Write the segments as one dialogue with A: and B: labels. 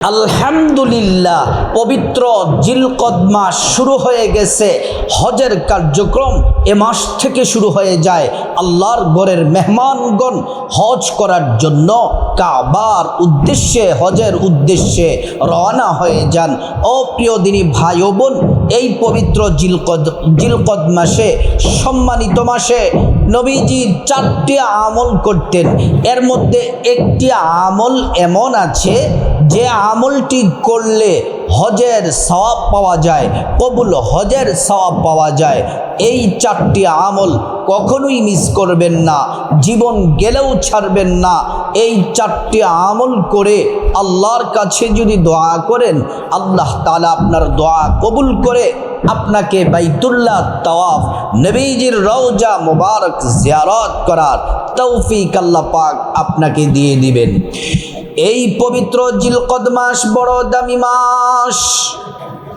A: আলহামদুলিল্লাহ, পবিত্র জিলকদ মাস শুরু হয়ে গেছে। হজের কার্যক্রম এ মাস থেকে শুরু হয়ে যায়। আল্লাহর ঘরের মেহমানগণ হজ করার জন্য কাবার উদ্দেশ্যে, হজের উদ্দেশ্যে রওনা হয়ে যান। ও প্রিয় দিনী ভাই ও বোন, এই পবিত্র জিলকদ মাসে, সম্মানিত মাসে নবীজি 4টি আমল করতেন। এর মধ্যে একটি আমল এমন আছে যে আমলটি করলে হজের সওয়াব পাওয়া যায়, কবুল হজের সওয়াব পাওয়া যায়। এই 4টি আমল কখনোই মিস করবেন না, জীবন গেলেও ছাড়বেন না। এই 4টি আমল করে আল্লাহর কাছে যদি দোয়া করেন, আল্লাহ তাআলা আপনার দোয়া কবুল করে আপনাকে বাইতুল্লাহ তাওয়াফ, নবীজির রওজা মুবারক জিয়ারত করার তৌফিক আল্লাহ পাক আপনাকে দিয়ে দিবেন। এই পবিত্র জিলকদ মাস বড় দামি মাস।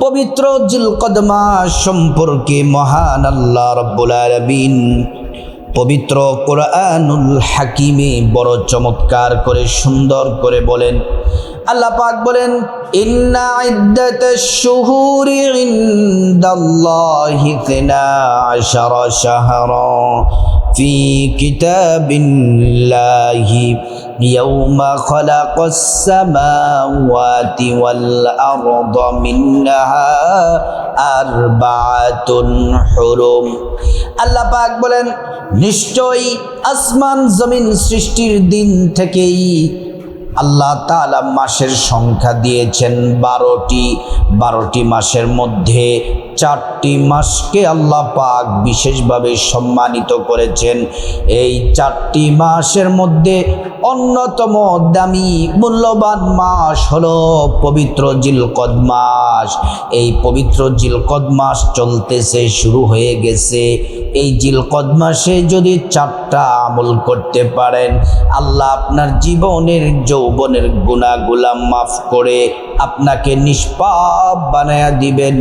A: পবিত্র জিলকদ মাস সম্পর্কে মহান আল্লাহ রাব্বুল আলামিন পবিত্র কোরআনুল হাকিমে বড় চমৎকার করে, সুন্দর করে বলেন। আল্লাহ পাক বলেন, ইন্না ইদ্দাতাশ শুহুরি ইনদাল্লাহি 12 শাহরা ফি কিতাবিল্লাহি ইয়াউমা খালাকাস সামাওয়াতি ওয়াল আরদা মিনহা আরবাআতুন হুরুম। আল্লাহ পাক বলেন, নিশ্চয়ই আসমান জমিন সৃষ্টির দিন থেকেই আল্লাহ তাআলা মাসের সংখ্যা দিয়েছেন 12টি মাসের মধ্যে 4টি মাসকে আল্লাহ পাক বিশেষভাবে সম্মানিত করেছেন। এই 4টি মাসের মধ্যে অন্যতম দামি মূল্যবান মাস হলো পবিত্র জিলকদ মাস। এই পবিত্র জিলকদ মাস চলতেছে, শুরু হয়ে গেছে। এই জিলকদ মাসে যদি 4টা আমল করতে পারেন, আল্লাহ আপনার জীবনের যৌবনের গুনাহগুলা মাফ করে আপনাকে নিষ্পাপ বানায়া দিবেন।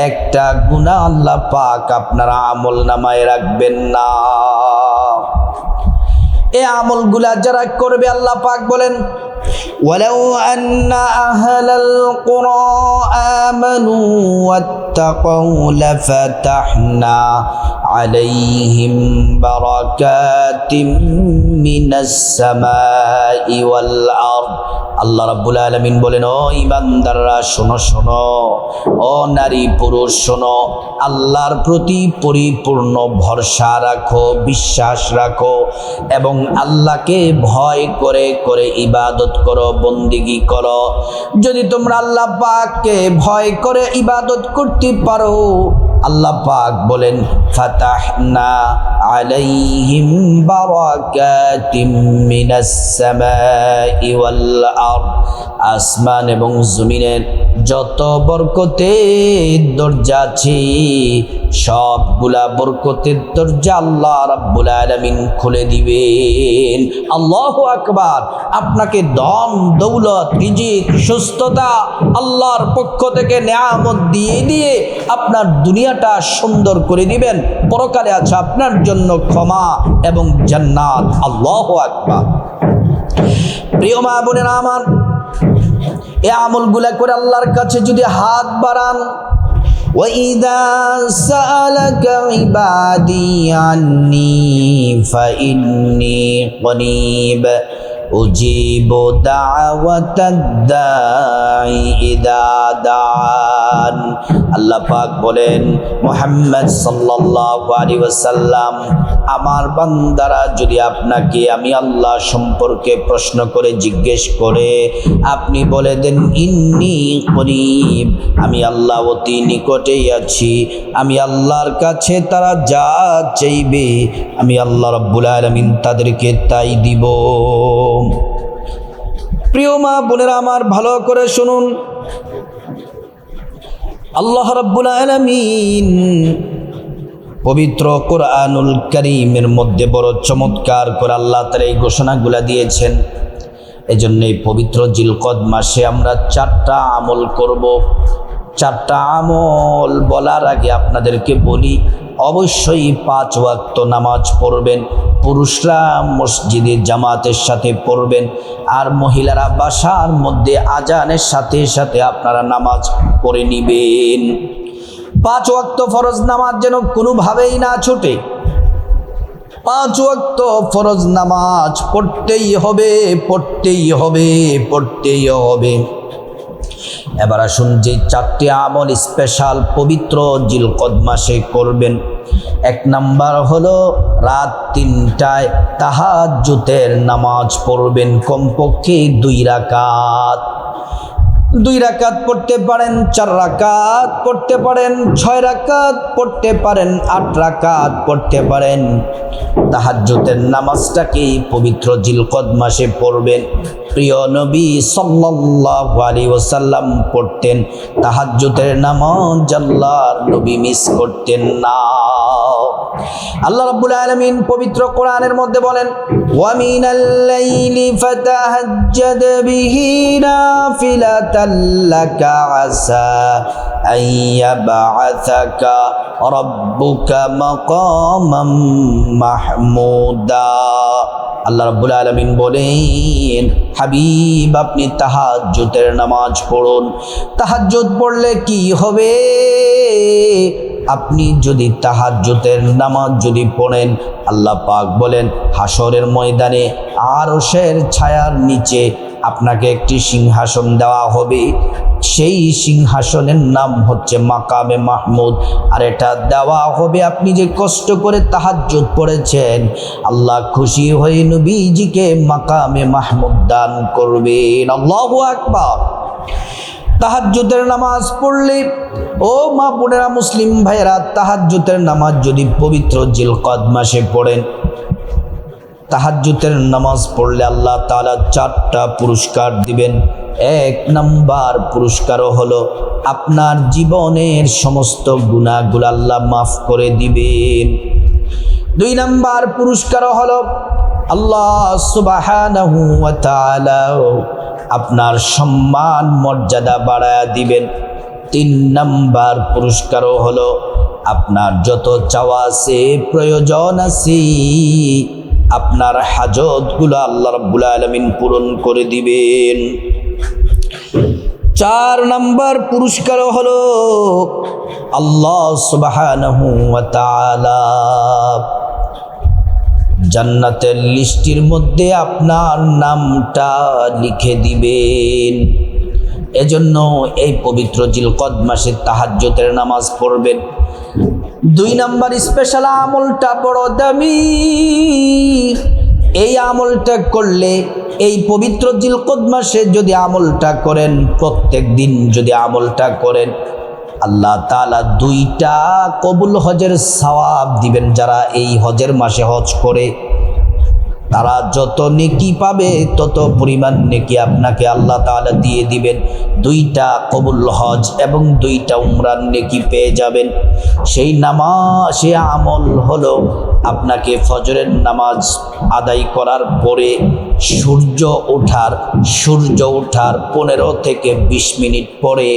A: একটা গুনাহ আল্লাহ পাক আপনার আমল নামায় রাখবেন না। এই আমলগুলা যারা করবে, আল্লাহ পাক বলেন, ওয়ালাউ আন্না আহলাল কুরা আমানু ওয়াত্তাকাউ লাফাতাহনা আলাইহিম বারাকাতিম মিনাস সামাই ওয়াল আরদ। আল্লাহ রাব্বুল আলামিন বলেন, ও ঈমানদাররা শোনো শোনো, ও নারী পুরুষ শোনো, আল্লাহর প্রতি পরিপূর্ণ ভরসা রাখো, বিশ্বাস রাখো এবং আল্লাহকে ভয় করে করে ইবাদত করো, বন্দেগী করো। যদি তোমরা আল্লাহ পাককে ভয় করে ইবাদত করতে পারো, আল্লাহ পাক বলেন, ফাতাহনা আলাইহিম বারাকাতিম মিনাস সামাই ওয়াল আরদ। আসমান এবং জমিনের যত বরকতের দরজা আছে, সবগুলা বরকতের দরজা আল্লাহ রাব্বুল আলামিন খুলে দিবেন। আল্লাহু আকবার। আপনাকে ধন দৌলত, রিজিক, সুস্থতা আল্লাহর পক্ষ থেকে নেয়ামত দিয়ে দিয়ে আপনার দুনিয়াটা সুন্দর করে দিবেন। পরকালে আছে আপনার জন্য ক্ষমা এবং জান্নাত। আল্লাহু আকবার। প্রিয় মা বোনেরা আমার, এই আমলগুলা করে আল্লাহর কাছে যদি হাত বাড়ান, وَإِذَا سَأَلَكَ عِبَادِي عَنِّي فَإِنِّي قَرِيبٌ أُجِيبُ دَعْوَةَ الدَّاعِ إِذَا دَعَانِ। আল্লাহ পাক বলেন, মুহাম্মদ সাল্লাল্লাহু আলাইহি ওয়াসাল্লাম, আমার বান্দারা যদি আপনাকে আমি আল্লাহ সম্পর্কে প্রশ্ন করে, জিজ্ঞেস করে, আপনি বলে দেন, ইন্নী করিব, আমি আল্লাহ অতি নিকটেই আছি। আমি আল্লাহর কাছে তারা যা চাইবে, আমি আল্লাহ রাব্বুল আলামিন তাদেরকে তাই দিব। প্রিয় মা বোনেরা আমার, ভালো করে শুনুন। আল্লাহ রাব্বুল আলামিন পবিত্র কোরআনুল কারীমের মধ্যে বড় চমৎকার করে আল্লাহ তাআলা এই ঘোষণাগুলা দিয়েছেন। এজন্য এই পবিত্র জিলকদ মাসে আমরা 4টা আমল করব। চারটা আমল বলার আগে আপনাদেরকে বলি, অবশ্যই 5 ওয়াক্ত নামাজ পড়বেন। পুরুষরা মসজিদে জামাতের সাথে পড়বেন, আর মহিলারা বাসার মধ্যে আজানের সাথে সাথে আপনারা নামাজ পড়ে নেবেন। 5 ওয়াক্ত ফরজ নামাজ যেন কোনোভাবেই না ছুটে। 5 ওয়াক্ত ফরজ নামাজ পড়তেই হবে, পড়তেই হবে, পড়তেই হবে। এবার আসুন, যে 4টি আমল স্পেশাল পবিত্র জিলকদ মাসে করবেন। 1 নাম্বার হলো রাত 3টায় তাহাজ্জুদের নামাজ পড়বেন, কমপক্ষে 2 রাকাত। 2 রাকাত পড়তে পারেন, 4 রাকাত পড়তে পারেন, 6 রাকাত পড়তে পারেন, 8 রাকাত পড়তে পারেন। তাহাজ্জুদের নামাজটাকে পবিত্র জিলকদ মাসে পড়বেন। প্রিয় নবী সাল্লাল্লাহু আলাইহি ওয়াসাল্লাম পড়তেন তাহাজ্জুদের নামাজ, আল্লাহর নবী মিস করতেন না। আল্লাহ রাব্বুল আলামিন পবিত্র কোরআনের মধ্যে বলেন, ওয়া মিনাল লাইলি ফাতাহাজ্জাদ বিহি নাফিলাতাল লাকা আসা আইয়াবআসাকা রাব্বুকা মাকামাম মাহমুদা। আল্লাহ রাব্বুল আলামিন বলেন, হাবিব আপনি তাহাজ্জুদের নামাজ পড়ুন। তাহাজ্জুদ পড়লে কি হবে? আপনি যদি তাহাজ্জুদের নামাজ যদি পড়েন, আল্লাহ পাক বলেন হাসরের ময়দানে আরশের ছায়ার নিচে আপনাকে একটি সিংহাসন দেওয়া হবে। সেই সিংহাসনের নাম হচ্ছে মাকামে মাহমুদ। আর এটা দেওয়া হবে আপনি যে কষ্ট করে তাহাজ্জুদ পড়েছেন, আল্লাহ খুশি হয়ে নবীজিকে মাকামে মাহমুদ দান করবেন। আল্লাহু আকবার। তাহাজ্জুদের নামাজ পড়লে, ও মা বোনেরা, মুসলিম ভাইয়েরা, তাহাজ্জুদের নামাজ যদি পবিত্র জিলকদ মাসে পড়েন, তাহাজ্জুদের নামাজ পড়লে আল্লাহ তাআলা 4টা পুরস্কার দিবেন। 1 নাম্বার পুরস্কারও হলো আপনার জীবনের সমস্ত গুনাহগুলো আল্লাহ মাফ করে দিবেন। 2 নাম্বার পুরস্কারও হলো আল্লাহ সুবহানাহু ওয়া তাআলা আপনার সম্মান মর্যাদা বাড়ায়া দিবেন। 3 নাম্বার পুরস্কারও হলো আপনার যত চাওয়া আছে, প্রয়োজন আছে, আপনার হাজতগুলো আল্লাহ রাব্বুল আলামিন পূরণ করে দিবেন। 4 নাম্বার পুরস্কারও হলো আল্লাহ সুবহানাহু ওয়া তাআলা জান্নাতের লিস্টির মধ্যে আপনার নামটা লিখে দিবেন। এজন্য এই পবিত্র জিলকদ মাসে তাহাজ্জুদের নামাজ পড়বেন। 2 নাম্বার স্পেশাল আমলটা বড় দামি। এই আমলটা করলে, এই পবিত্র জিলকদ মাসে যদি আমলটা করেন, প্রত্যেক দিন যদি আমলটা করেন, আল্লাহ তাআলা 2টা কবুল হজের সওয়াব দিবেন। যারা এই হজের মাসে হজ করে তারা যত নেকি পাবে তত পরিমাণ নেকি আপনাকে আল্লাহ তাআলা দিয়ে দিবেন। 2টা কবুল হজ এবং 2টা উমরার নেকি পেয়ে যাবেন। সেই নামাজ, সে আমল হলো আপনাকে ফজরের নামাজ আদায় করার পরে সূর্য ওঠার 15 থেকে 20 মিনিট পরে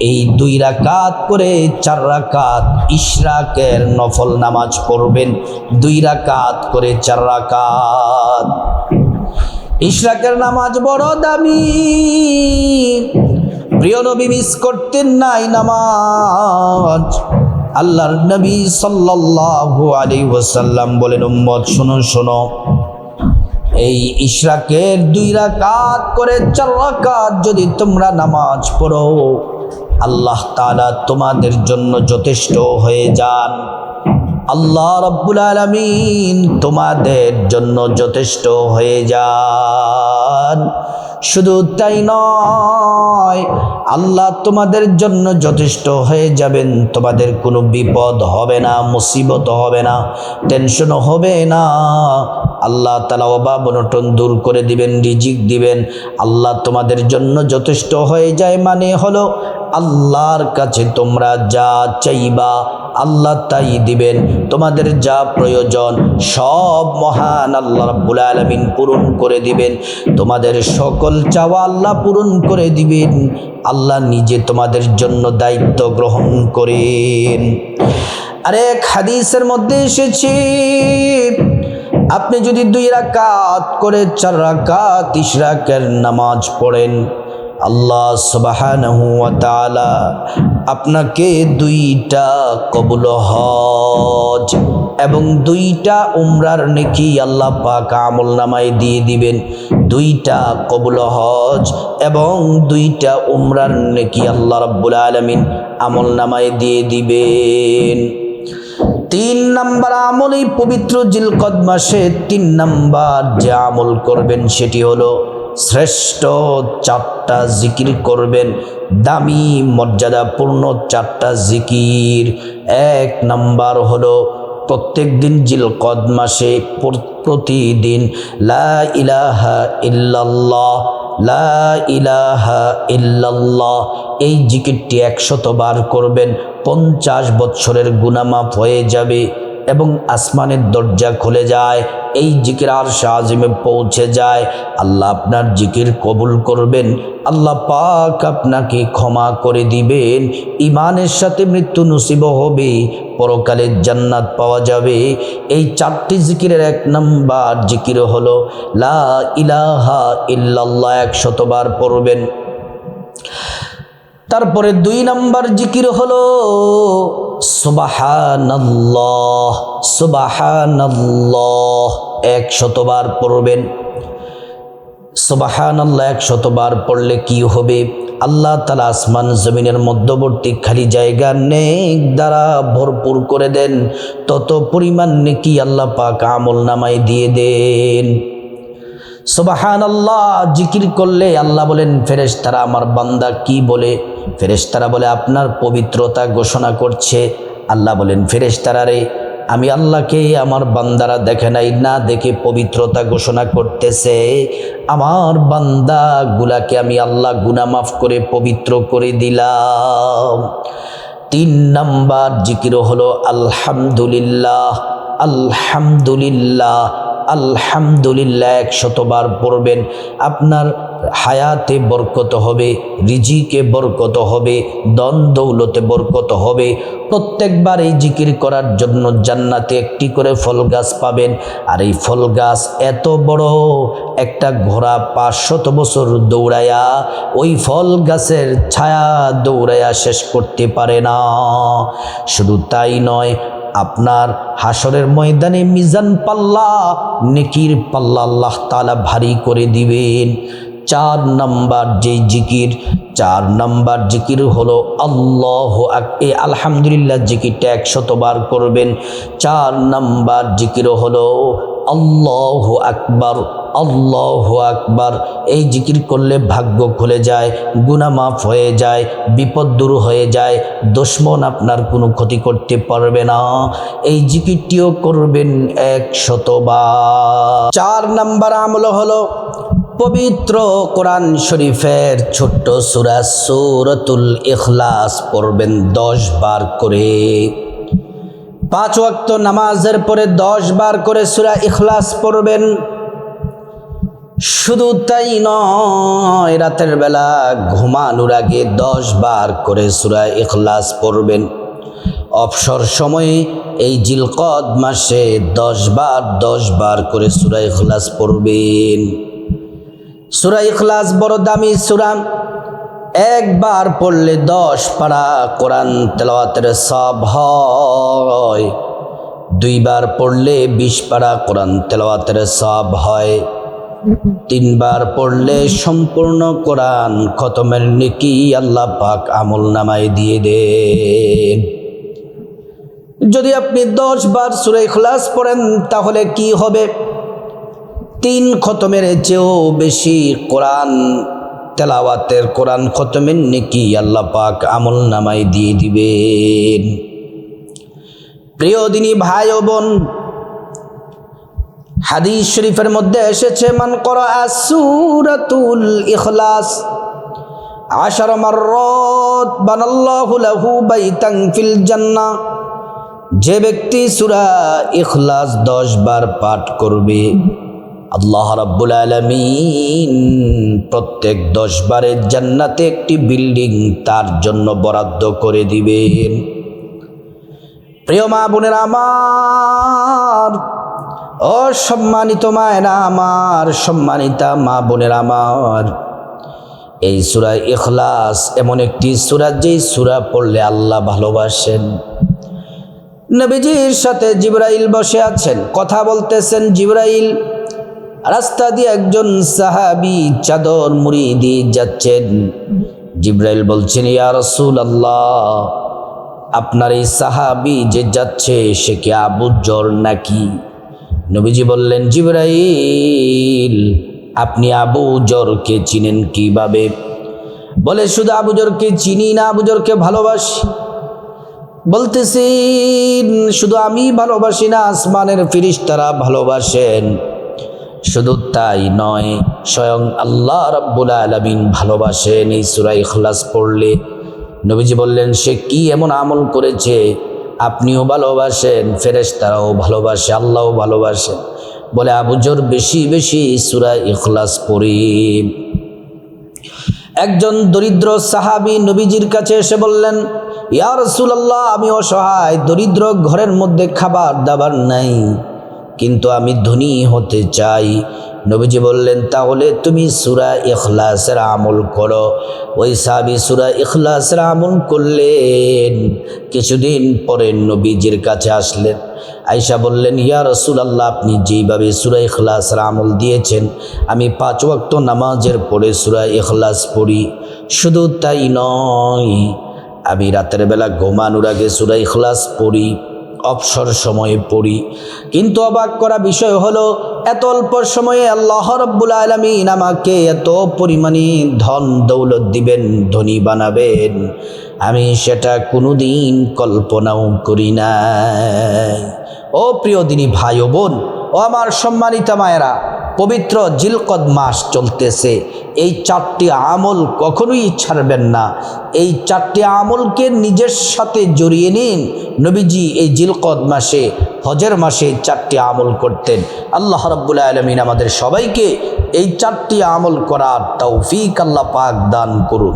A: এই 2 রাকাত করে 4 রাকাত ইশরাকের নফল নামাজ পড়বেন। 2 রাকাত করে 4 রাকাত ইশরাকের নামাজ বড় দামি। প্রিয় নবী মিস করতেন না এই নামাজ। আল্লাহর নবী সাল্লাল্লাহু আলাইহি ওয়াসাল্লাম বলেন, উম্মত শোনো শোনো, এই ইশরাকের 2 রাকাত করে 4 রাকাত যদি তোমরা নামাজ পড়ো, আল্লাহ তাআলা তোমাদের জন্য যথেষ্ট হয়ে যান। আল্লাহ রাব্বুল আলামিন তোমাদের জন্য যথেষ্ট হয়ে যান। শুধু তাই নয়, আল্লাহ তোমাদের জন্য যথেষ্ট হয়ে যাবেন। তোমাদের কোনো বিপদ হবে না, মুসিবত হবে না, টেনশন হবে না। আল্লাহ তাআলা অভাব অনটন দূর করে দিবেন, রিজিক দিবেন। আল্লাহ তোমাদের জন্য যথেষ্ট হয়ে যায় মানে হলো আল্লাহর কাছে তোমরা যা চাইবা আল্লাহ তাই দিবেন। তোমাদের যা প্রয়োজন সব মহান আল্লাহ রাব্বুল আলামিন পূরণ করে দিবেন। তোমাদের সকল চাওয়া আল্লাহ পূরণ করে দিবেন। আল্লাহ নিজে তোমাদের জন্য দায়িত্ব গ্রহণ করেন। আরেক হাদিসের মধ্যে এসেছে, আপনি যদি 2 রাকাত করে 4 রাকাত ইশরাকের নামাজ পড়েন, আল্লাহ সুবহানাহু ওয়া তাআলা আপনাকে 2টা কবুল হজ এবং 2টা উমরার নেকি আল্লাহ পাক আমলনামায় দিয়ে দিবেন। 2টা কবুল হজ এবং 2টা উমরার নেকি আল্লাহ রাব্বুল আলামিন আমলনামায় দিয়ে দিবেন। 3 নাম্বার আমল, এই পবিত্র জিলকদ মাসে 3 নাম্বার যে আমল করবেন সেটি হলো শ্রেষ্ঠ 4টা জিকির করবেন, দামি মর্যাদাপূর্ণ 4টা জিকির। 1 নাম্বার হলো প্রত্যেক দিন জিলকদ মাসে প্রতিদিন লা ইলাহা ইল্লাল্লাহ, লা ইলাহা ইল্লাল্লাহ এই জিকিরটি 100 বার করবেন। 50 বছরের গুনাহ মাফ হয়ে যাবে এবং আসমানের দরজা খুলে যায়, এই জিকির আরশে আজিমে পৌঁছে যায়। আল্লাহ আপনার জিকির কবুল করবেন, আল্লাহ পাক আপনাকে ক্ষমা করে দিবেন, ইমানের সাথে মৃত্যু নসিব হবে, পরকালে জান্নাত পাওয়া যাবে। এই 4টি জিকিরের 1 নাম্বার জিকির হলো লা ইলাহা ইল্লাল্লাহ, 100 বার পড়বেন। তারপরে 2 নাম্বার জিকির হলো সুবহানাল্লাহ, সুবহানাল্লাহ 100 বার পড়বেন। সুবহানাল্লাহ 100 বার পড়লে কি হবে? আল্লাহ তাআলা আসমান জমিনের মধ্যবর্তী খালি জায়গা নেক দ্বারা ভরপুর করে দেন, তত পরিমাণ নেকি আল্লাহ পাক আমলনামায় দিয়ে দেন। সুবহানাল্লাহ জিকির করলে আল্লাহ বলেন ফেরেশতারা আমার বান্দা কি বলে? ফেরেশতারা বলে আপনার পবিত্রতা ঘোষণা করছে। আল্লাহ বলেন ফেরেশতারা রে, আমি আল্লাহকে আমার বান্দারা দেখে নাই, না দেখে পবিত্রতা ঘোষণা করতেছে। আমার বান্দাগুলাকে আমি আল্লাহ গুনাহ মাফ করে পবিত্র করে দিলাম। 3 নাম্বার জিকির হলো আলহামদুলিল্লাহ, আলহামদুলিল্লাহ, আলহামদুলিল্লাহ 100 বার পড়বেন। আপনার হায়াতে বরকত হবে, রিজিকে বরকত হবে, ধন দৌলতে বরকত হবে। প্রত্যেকবার এই জিকির করার জন্য জান্নাতে 1টি করে ফল গাছ পাবেন। আর এই ফল গাছ এত বড়, একটা ঘোড়া 500 বছর দৌড়ায়া ওই ফল গাছের ছায়া দৌড়ায়া শেষ করতে পারে না। শুধু তাই নয়, আপনার হাসরের ময়দানে মিজান পাল্লা, নেকির পাল্লা আল্লাহ তাআলা ভারী করে দিবেন। 4 নাম্বার যে জিকির, 4 নাম্বার জিকির হলো আল্লাহু আকবার। আলহামদুলিল্লাহ জিকিরটা 100 বার করবেন। 4 নাম্বার জিকির হলো আল্লাহু আকবার, আল্লাহু আকবার। এই জিকির করলে ভাগ্য খুলে যায়, গুনাহ মাফ হয়ে যায়, বিপদ দূর হয়ে যায়, দুশমন আপনার কোনো ক্ষতি করতে পারবে না। এই জিকিরটিও করবেন 100 বার। 4 নাম্বার আমল হলো পবিত্র কোরআন শরীফের ছোট্ট সূরা সূরাতুল ইখলাস পড়বেন 10 বার করে। 5 ওয়াক্ত নামাজের পরে 10 বার করে সূরা ইখলাস পড়বেন। শুধু তাই নয়, রাতের বেলা ঘুমানোর আগে 10 বার করে সূরা ইখলাস পড়বেন। অবসর সময়ে এই জিলকদ মাসে 10 বার করে সূরা ইখলাস পড়বেন। সূরা ইখলাস বড় দামি সূরা, 1 বার পড়লে 10 পারা কোরআন তেলাওয়াতের সওয়াব হয়, 2 বার পড়লে 20 পারা কোরআন তেলাওয়াতের সওয়াব হয়, 3 বার পড়লে সম্পূর্ণ কোরআন খতমের নেকি আল্লাহ পাক আমলনামায় দিয়ে দেন। যদি আপনি 10 বার সূরা ইখলাস পড়েন তাহলে কি হবে? 3 খতমের চেয়েও বেশি কোরআন তেলাওয়াতের, কোরআন খতমের নেকি আল্লাহ পাক আমলনামায় দিয়ে দিবেন। প্রিয় দিনী ভাই ও বোন, হাদিস শরীফের মধ্যে এসেছে মান ক্বারাআ সূরাতুল ইখলাস 10 মাররাত বানাল্লাহু লাহু বাইতান ফিল জান্নাহ যে ব্যক্তি সূরা ইখলাস 10 বার পাঠ করবে, আল্লাহ রাব্বুল আলামিন প্রত্যেক 10 বারে জান্নাতে একটি বিল্ডিং তার জন্য বরাদ্দ করে দিবেন। প্রিয় মা বোনেরা আমার, ও সম্মানিত মায়েরা আমার, সম্মানিতা মা বোনেরা আমার, এই সূরা ইখলাস এমন একটি সূরা, যেই সূরা পড়লে আল্লাহ ভালোবাসেন। নবীজির সাথে জিবরাইল বসে আছেন, কথা বলতেছেন। জিবরাইল রাস্তা দিয়ে একজন সাহাবী চাদর মুড়ি দিয়ে যাচ্ছেন। জিবরাইল বলছেন, ইয়া রাসূলুল্লাহ, আপনার এই সাহাবী যে যাচ্ছে সে কি আবু যর নাকি? নবীজি বললেন, জিবরাইল, আপনি আবু যরকে চিনেন কিভাবে? বলে, শুধু আবু যরকে চিনি না, আবু যরকে ভালোবাসি। বলতেছেন, শুধু আমি ভালোবাসি না, আসমানের ফেরেশতারা ভালোবাসেন। শুধু তাই নয়, স্বয়ং আল্লাহ রাব্বুল আলামিন ভালোবাসেন এই সূরা ইখলাস পড়লে। নবীজি বললেন, সে কি এমন আমল করেছে? আপনিও ভালোবাসেন, ফেরেশতারাও ভালোবাসে, আল্লাহও ভালোবাসেন। বলে, আবু যর বেশি বেশি সূরা ইখলাস পড়ি। একজন দরিদ্র সাহাবী নবীজির কাছে এসে বললেন, ইয়া রাসূলুল্লাহ, আমি অসহায়, দরিদ্র, ঘরের মধ্যে খাবার দাবার নাই, কিন্তু আমি ধনী হতে চাই। নবীজি বললেন, তাহলে তুমি সূরা ইখলাসের আমল করো। ওই সাহাবী সূরা ইখলাসের আমল করলেন। কিছুদিন পরে নবীজির কাছে আসলেন। আয়েশা বললেন, ইয়া রাসূলুল্লাহ, আপনি যেইভাবে সূরা ইখলাসের আমল দিয়েছেন, আমি 5 ওয়াক্ত নামাজের পরে সূরা ইখলাস পড়ি। শুধু তাই নয়, আমি রাতের বেলা ঘুমানোর আগে সূরা ইখলাস পড়ি, অবসর সময়ে পড়ি। কিন্তু অবাক করা বিষয় হলো, এত অল্প সময়ে আল্লাহ রাব্বুল আলামিন আমাকে এত পরিমাণে ধন দৌলত দিবেন, ধনী বানাবেন, আমি সেটা কোনোদিন কল্পনাও করি নাই। ও প্রিয় দিনী ভাই ও বোন, ও আমার সম্মানিতা মায়েরা, পবিত্র জিলকদ মাস চলতেছে। এই 4টি আমল কখনোই ছাড়বেন না। এই 4টি আমলকে নিজের সাথে জড়িয়ে নিন। নবীজি এই জিলকদ মাসে, হজের মাসে 4টি আমল করতেন। আল্লাহ রাব্বুল আলামিন আমাদের সবাইকে এই 4টি আমল করার তৌফিক আল্লাহ পাক দান করুন।